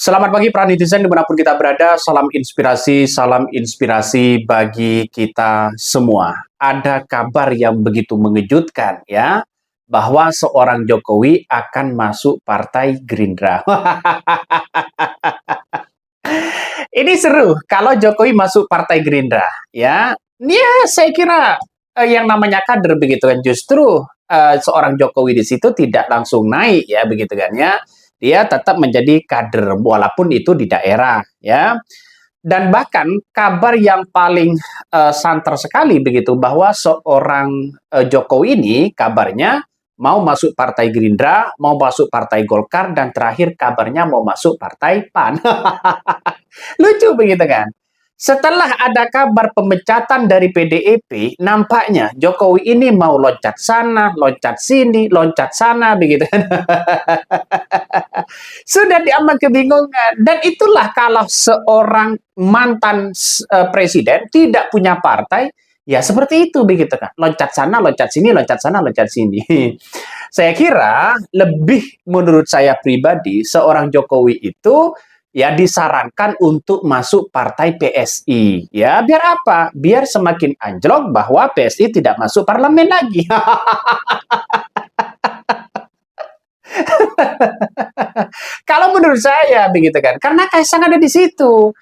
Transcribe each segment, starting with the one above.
Selamat pagi para netizen dimanapun kita berada, salam inspirasi bagi kita semua. Ada kabar yang begitu mengejutkan ya, bahwa seorang Jokowi akan masuk Partai Gerindra. Ini seru kalau Jokowi masuk Partai Gerindra ya. Saya kira yang namanya kader begitu kan, justru seorang Jokowi di situ tidak langsung naik ya begitu kan ya. Dia tetap menjadi kader walaupun itu di daerah ya. Dan bahkan kabar yang paling santer sekali begitu bahwa seorang Jokowi ini kabarnya mau masuk Partai Gerindra, mau masuk Partai Golkar, dan terakhir kabarnya mau masuk Partai PAN. Lucu begitu kan? Setelah ada kabar pemecatan dari PDIP, nampaknya Jokowi ini mau loncat sana, loncat sini, loncat sana, begitu kan. Sudah diambang kebingungan. Dan itulah kalau seorang mantan presiden tidak punya partai, ya seperti itu begitu kan. Loncat sana, loncat sini, loncat sana, loncat sini. Saya kira lebih menurut saya pribadi, seorang Jokowi itu ya disarankan untuk masuk partai PSI. Ya, biar apa? Biar semakin anjlok bahwa PSI tidak masuk parlemen lagi. Kalau menurut saya begitu kan, karena Kaisang ada di situ.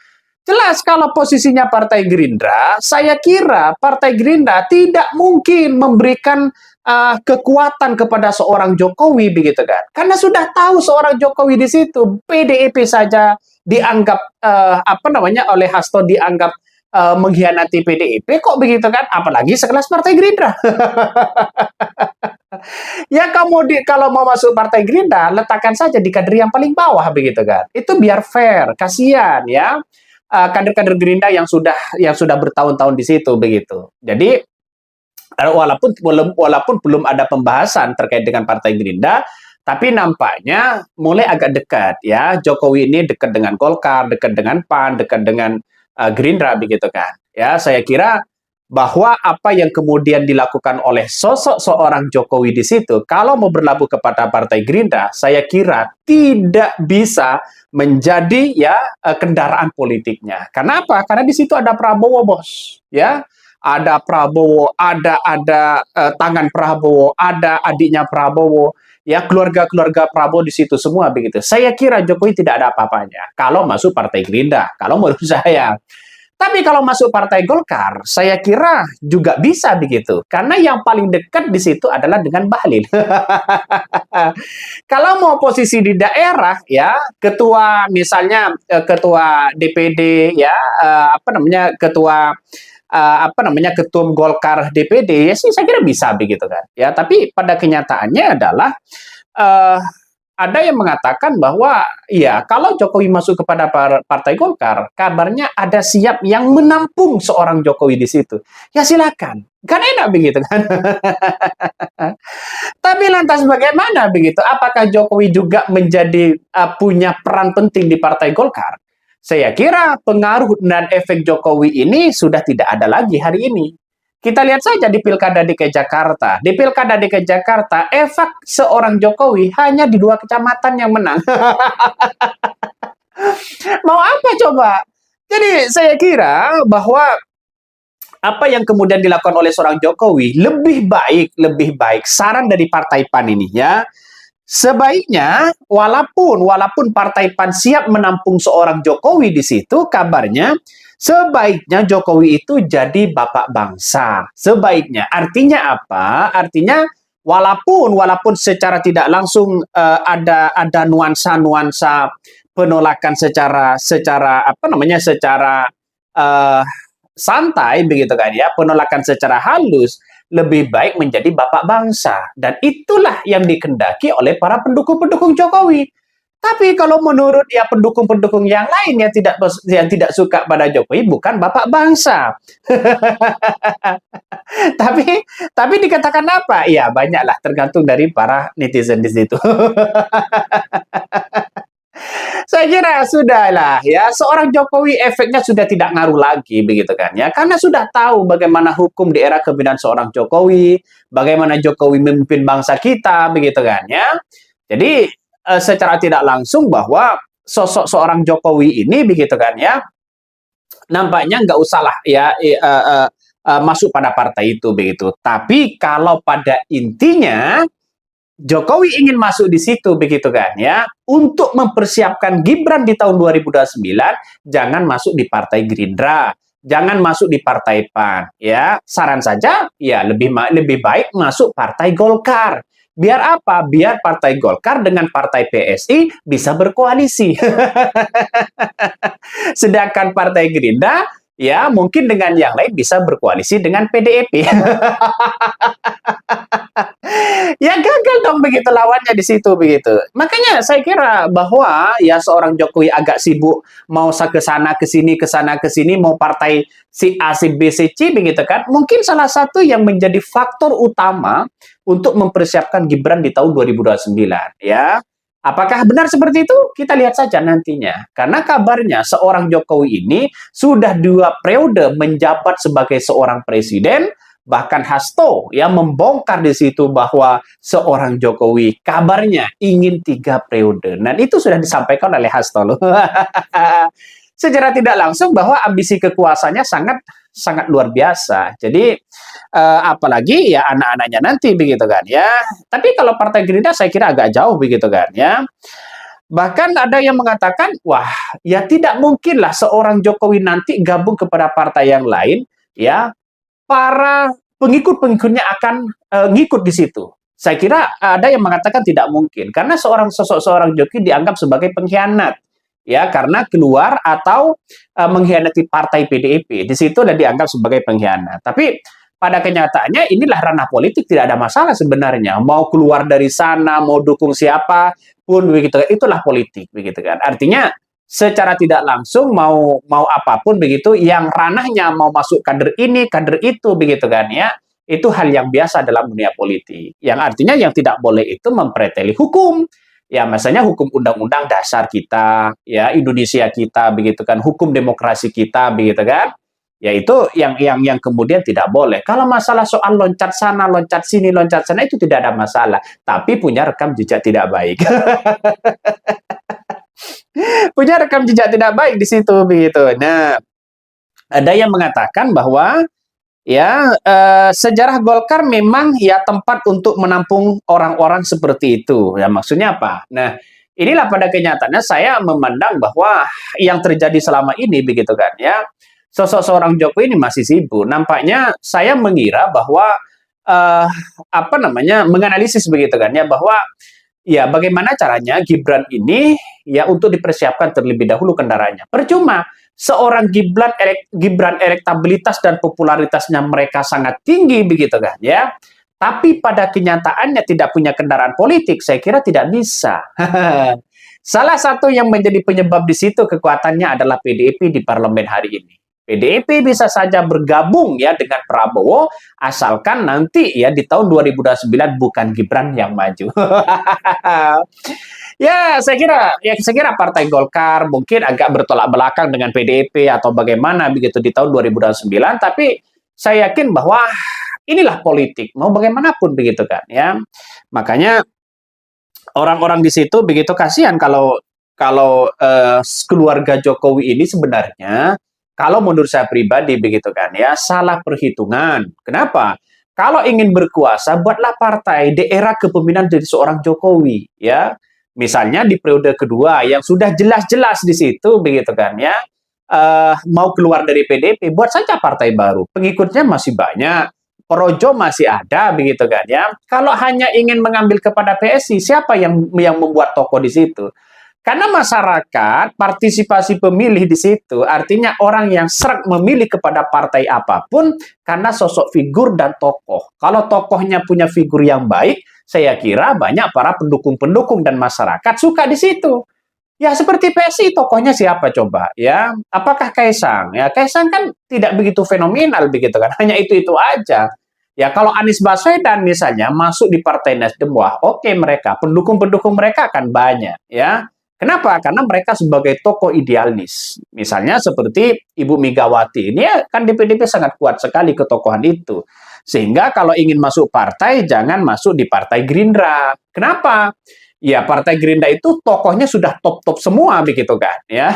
Jelas kalau posisinya Partai Gerindra, saya kira Partai Gerindra tidak mungkin memberikan kekuatan kepada seorang Jokowi begitu kan. Karena sudah tahu seorang Jokowi di situ, PDIP saja dianggap oleh Hasto dianggap mengkhianati PDIP, kok begitu kan? Apalagi sekelas Partai Gerindra. Ya kalau mau masuk Partai Gerindra, letakkan saja di kader yang paling bawah begitu kan. Itu biar fair, kasihan ya kader-kader Gerindra yang sudah bertahun-tahun di situ begitu. Jadi walaupun belum ada pembahasan terkait dengan Partai Gerindra, tapi nampaknya mulai agak dekat ya. Jokowi ini dekat dengan Golkar, dekat dengan PAN, dekat dengan Gerindra begitu kan. Ya, saya kira bahwa apa yang kemudian dilakukan oleh sosok seorang Jokowi di situ, kalau mau berlabuh kepada Partai Gerindra, saya kira tidak bisa menjadi ya kendaraan politiknya. Kenapa? Karena di situ ada Prabowo, bos. Ya, ada Prabowo, ada tangan Prabowo, ada adiknya Prabowo, ya keluarga-keluarga Prabowo di situ semua begitu. Saya kira Jokowi tidak ada apa-apanya kalau masuk Partai Gerindra, kalau menurut saya. Tapi kalau masuk Partai Golkar, saya kira juga bisa begitu. Karena yang paling dekat di situ adalah dengan Bahlil. Kalau mau posisi di daerah, ya ketua misalnya ketua DPD, ya ketum Golkar DPD, ya sih saya kira bisa begitu kan. Ya, tapi pada kenyataannya adalah eh, ada yang mengatakan bahwa ya kalau Jokowi masuk kepada Partai Golkar, kabarnya ada siap yang menampung seorang Jokowi di situ. Ya silakan, kan enak begitu kan. Tapi lantas bagaimana begitu? Apakah Jokowi juga menjadi punya peran penting di Partai Golkar? Saya kira pengaruh dan efek Jokowi ini sudah tidak ada lagi hari ini. Kita lihat saja di Pilkada DKI Jakarta. Di Pilkada DKI Jakarta, efek seorang Jokowi hanya di 2 kecamatan yang menang. Mau apa coba? Jadi saya kira bahwa apa yang kemudian dilakukan oleh seorang Jokowi lebih baik saran dari Partai PAN ini ya. Sebaiknya walaupun Partai PAN siap menampung seorang Jokowi di situ, kabarnya sebaiknya Jokowi itu jadi bapak bangsa. Sebaiknya. Artinya apa? Artinya walaupun secara tidak langsung ada nuansa-nuansa penolakan secara uh, santai begitu kan ya, penolakan secara halus, lebih baik menjadi bapak bangsa. Dan itulah yang dikendaki oleh para pendukung-pendukung Jokowi. Tapi kalau menurut ya pendukung-pendukung yang lain yang tidak suka pada Jokowi, bukan bapak bangsa. tapi dikatakan apa? Ya banyaklah, tergantung dari para netizen di situ. Saya kira sudahlah ya, seorang Jokowi efeknya sudah tidak ngaruh lagi begitu kan ya, karena sudah tahu bagaimana hukum di era kepemimpinan seorang Jokowi, bagaimana Jokowi memimpin bangsa kita begitu kan ya. Jadi secara tidak langsung bahwa sosok seorang Jokowi ini begitu kan ya, nampaknya nggak usahlah ya masuk pada partai itu begitu. Tapi kalau pada intinya Jokowi ingin masuk di situ begitu kan ya, untuk mempersiapkan Gibran di tahun 2029, jangan masuk di Partai Gerindra, jangan masuk di Partai PAN ya. Saran saja ya lebih baik masuk Partai Golkar. Biar apa? Biar Partai Golkar dengan Partai PSI bisa berkoalisi. Sedangkan Partai Gerindra ya mungkin dengan yang lain bisa berkoalisi dengan PDIP. Ya gagal dong begitu lawannya di situ begitu. Makanya saya kira bahwa ya seorang Jokowi agak sibuk mau ke sana ke sana ke sini mau partai si A si B si C begitu kan. Mungkin salah satu yang menjadi faktor utama untuk mempersiapkan Gibran di tahun 2029 ya. Apakah benar seperti itu? Kita lihat saja nantinya. Karena kabarnya seorang Jokowi ini sudah 2 periode menjabat sebagai seorang presiden, bahkan Hasto yang membongkar di situ bahwa seorang Jokowi kabarnya ingin 3 periode. Dan itu sudah disampaikan oleh Hasto loh. Secara tidak langsung bahwa ambisi kekuasaannya sangat sangat luar biasa. Jadi apalagi ya anak-anaknya nanti begitu kan ya. Tapi kalau Partai Gerindra saya kira agak jauh begitu kan ya. Bahkan ada yang mengatakan, wah, ya tidak mungkinlah seorang Jokowi nanti gabung kepada partai yang lain, ya, para pengikut-pengikutnya akan ngikut di situ. Saya kira ada yang mengatakan tidak mungkin karena sosok seorang Jokowi dianggap sebagai pengkhianat, ya, karena keluar atau mengkhianati partai PDIP. Di situ dan dianggap sebagai pengkhianat. Tapi pada kenyataannya inilah ranah politik, tidak ada masalah sebenarnya. Mau keluar dari sana, mau dukung siapa pun begitu, itulah politik begitu kan. Artinya secara tidak langsung mau apapun begitu, yang ranahnya mau masuk kader ini, kader itu begitu kan ya. Itu hal yang biasa dalam dunia politik. Yang artinya yang tidak boleh itu mempreteli hukum. Ya, misalnya hukum undang-undang dasar kita, ya Indonesia kita begitu kan, hukum demokrasi kita begitu kan. Ya itu yang kemudian tidak boleh. Kalau masalah soal loncat sana, loncat sini, loncat sana itu tidak ada masalah. Tapi punya rekam jejak tidak baik. Punya rekam jejak tidak baik di situ begitu. Nah, ada yang mengatakan bahwa ya sejarah Golkar memang ya tempat untuk menampung orang-orang seperti itu. Ya maksudnya apa? Nah, inilah pada kenyataannya saya memandang bahwa yang terjadi selama ini begitu kan ya. Sosok seorang Jokowi ini masih sibuk. Nampaknya saya mengira bahwa apa namanya menganalisis begitu kan ya bahwa ya bagaimana caranya Gibran ini ya untuk dipersiapkan terlebih dahulu kendaraannya. Percuma seorang Gibran elektabilitas dan popularitasnya mereka sangat tinggi begitu kan ya. Tapi pada kenyataannya tidak punya kendaraan politik, saya kira tidak bisa. Salah satu yang menjadi penyebab di situ kekuatannya adalah PDIP di parlemen hari ini. PDIP bisa saja bergabung ya dengan Prabowo asalkan nanti ya di tahun 2029 bukan Gibran yang maju. Ya, saya kira Partai Golkar mungkin agak bertolak belakang dengan PDIP atau bagaimana begitu di tahun 2029, tapi saya yakin bahwa inilah politik, mau bagaimanapun begitu kan ya. Makanya orang-orang di situ begitu kasihan kalau kalau keluarga Jokowi ini sebenarnya kalau menurut saya pribadi begitu kan ya salah perhitungan. Kenapa? Kalau ingin berkuasa buatlah partai di era kepemimpinan dari seorang Jokowi ya. Misalnya di periode kedua yang sudah jelas-jelas di situ begitu kan ya. Mau keluar dari PDIP buat saja partai baru. Pengikutnya masih banyak. Projo masih ada begitu kan ya. Kalau hanya ingin mengambil kepada PSI, siapa yang membuat toko di situ? Karena masyarakat partisipasi pemilih di situ, artinya orang yang seret memilih kepada partai apapun karena sosok figur dan tokoh. Kalau tokohnya punya figur yang baik, saya kira banyak para pendukung-pendukung dan masyarakat suka di situ. Ya seperti PSI tokohnya siapa coba ya? Apakah Kaisang? Ya Kaisang kan tidak begitu fenomenal begitu kan. Hanya itu aja. Ya kalau Anies Baswedan misalnya masuk di Partai Nasdem, wah oke mereka pendukung-pendukung mereka akan banyak ya. Kenapa? Karena mereka sebagai tokoh idealis. Misalnya seperti Ibu Megawati ini ya, kan di PDIP sangat kuat sekali ketokohan itu. Sehingga kalau ingin masuk partai jangan masuk di Partai Gerindra. Kenapa? Ya, Partai Gerindra itu tokohnya sudah top-top semua begitu kan, ya.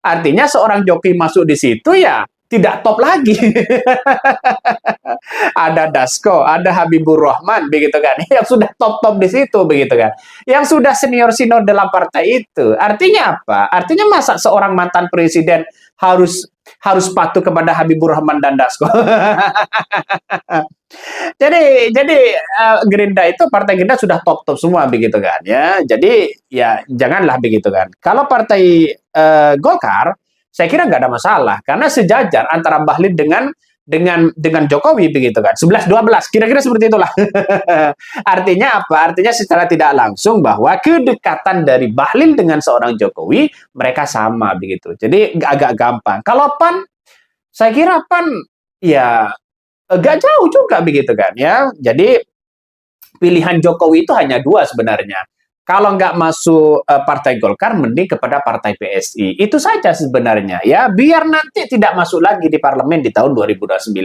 Artinya seorang Jokowi masuk di situ ya tidak top lagi. Ada Dasko, ada Habibur Rahman begitu kan, yang sudah top-top di situ begitu kan. Yang sudah senior-senior dalam partai itu. Artinya apa? Artinya masa seorang mantan presiden harus harus patuh kepada Habibur Rahman dan Dasko. Jadi Gerindra itu Partai Gerindra sudah top-top semua begitu kan ya. Jadi ya janganlah begitu kan. Kalau Partai Golkar saya kira nggak ada masalah karena sejajar antara Bahlil dengan Jokowi begitu kan. 11-12 kira-kira seperti itulah. Artinya apa? Artinya secara tidak langsung bahwa kedekatan dari Bahlil dengan seorang Jokowi mereka sama begitu. Jadi agak gampang. Kalau PAN saya kira PAN ya agak jauh juga begitu kan ya. Jadi pilihan Jokowi itu hanya dua sebenarnya. Kalau nggak masuk Partai Golkar, mending kepada Partai PSI. Itu saja sebenarnya ya, biar nanti tidak masuk lagi di parlemen di tahun 2029.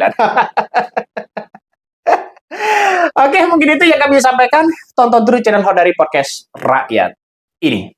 Oke, mungkin itu yang kami sampaikan. Tonton terus channel Hodari Podcast Rakyat ini.